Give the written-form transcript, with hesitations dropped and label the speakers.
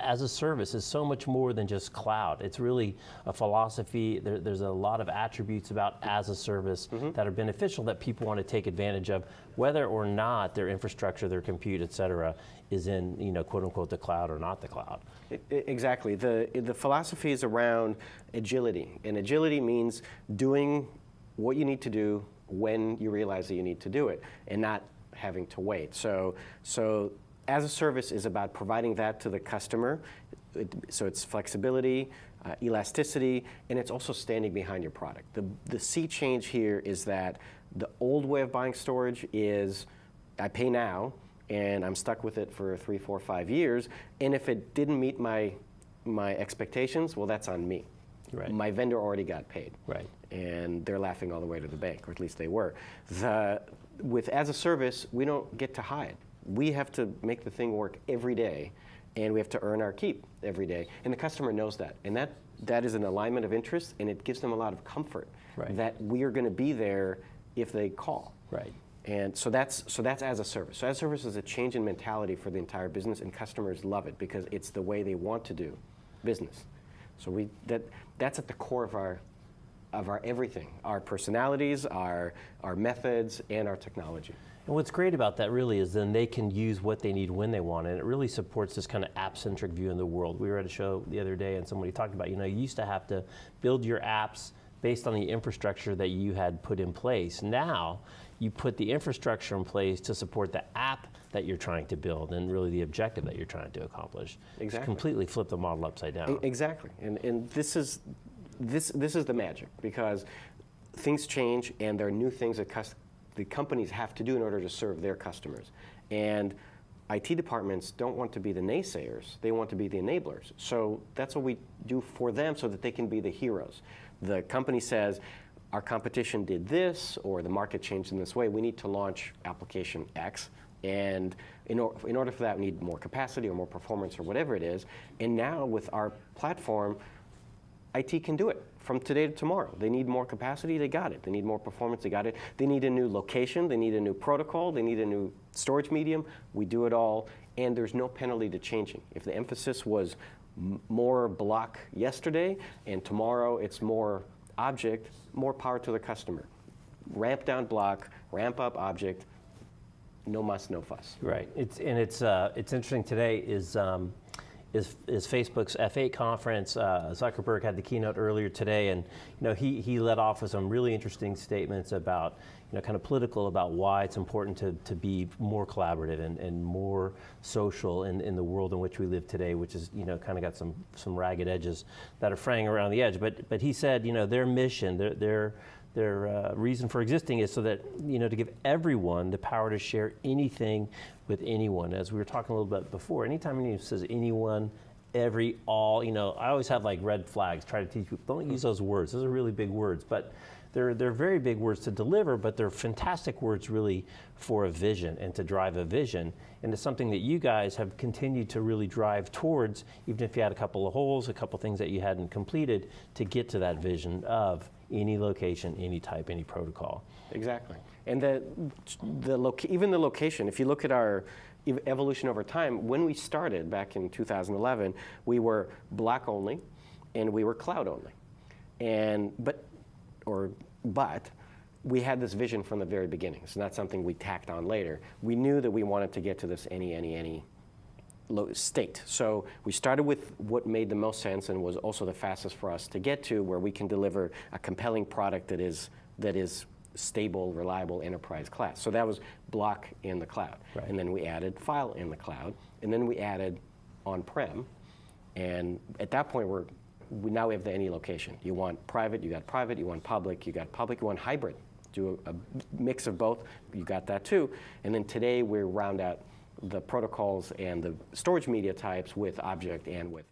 Speaker 1: as a service is so much more than just cloud. It's really a philosophy. There's a lot of attributes about as a service that are beneficial that people want to take advantage of, whether or not their infrastructure, their compute, et cetera, is in, quote unquote, the cloud or not the cloud.
Speaker 2: Exactly. The philosophy is around agility, and agility means doing what you need to do when you realize that you need to do it, and not having to wait. So as a service is about providing that to the customer. So it's flexibility, elasticity, and it's also standing behind your product. The sea change here is that the old way of buying storage is I pay now, and I'm stuck with it for 3, 4, 5 years, and if it didn't meet my expectations, well, that's on me.
Speaker 1: Right.
Speaker 2: My vendor already got paid.
Speaker 1: Right.
Speaker 2: And they're laughing all the way to the bank, or at least they were. With as a service, we don't get to hide. We have to make the thing work every day, and we have to earn our keep every day. And the customer knows that. And that is an alignment of interest, and it gives them a lot of comfort that we are going to be there if they call.
Speaker 1: Right.
Speaker 2: And so that's as a service. So as a service is a change in mentality for the entire business, and customers love it because it's the way they want to do business. So that's at the core of our everything, our personalities, our methods, and our technology.
Speaker 1: And what's great about that really is then they can use what they need when they want it. And it really supports this kind of app-centric view in the world. We were at a show the other day and somebody talked about, you used to have to build your apps based on the infrastructure that you had put in place. Now, you put the infrastructure in place to support the app that you're trying to build and really the objective that you're trying to accomplish.
Speaker 2: Exactly.
Speaker 1: It's completely flip the model upside down.
Speaker 2: Exactly. And this is the magic, because things change and there are new things that the companies have to do in order to serve their customers. And IT departments don't want to be the naysayers, they want to be the enablers. So that's what we do for them so that they can be the heroes. The company says, our competition did this, or the market changed in this way, we need to launch application X. And in order for that, we need more capacity or more performance or whatever it is. And now with our platform, IT can do it from today to tomorrow. They need more capacity, they got it. They need more performance, they got it. They need a new location, they need a new protocol, they need a new storage medium. We do it all, and there's no penalty to changing. If the emphasis was more block yesterday, and tomorrow it's more object, more power to the customer. Ramp down block, ramp up object, no muss, no fuss.
Speaker 1: Right. It's interesting today is Facebook's F8 conference. Zuckerberg had the keynote earlier today, and he led off with some really interesting statements about kind of political about why it's important to be more collaborative and more social in the world in which we live today, which is kind of got some ragged edges that are fraying around the edge. But he said their mission, their reason for existing is so that to give everyone the power to share anything with anyone. As we were talking a little bit before, anytime anyone says anyone, every, all, I always have like red flags, try to teach people, don't use those words. Those are really big words, but they're very big words to deliver, but they're fantastic words really for a vision and to drive a vision. And it's something that you guys have continued to really drive towards, even if you had a couple of holes, a couple of things that you hadn't completed to get to that vision of any location, any type, any protocol.
Speaker 2: Exactly. And even the location, if you look at our evolution over time, when we started back in 2011, we were block only and we were cloud only. But we had this vision from the very beginning. It's not something we tacked on later. We knew that we wanted to get to this any state. So we started with what made the most sense and was also the fastest for us to get to, where we can deliver a compelling product that is stable, reliable, enterprise class. So that was block in the cloud. Right. And then we added file in the cloud, and then we added on-prem. And at that point, now we have the any location. You want private, you got private. You want public, you got public. You want hybrid, do a mix of both, you got that too. And then today we round out the protocols and the storage media types with object and with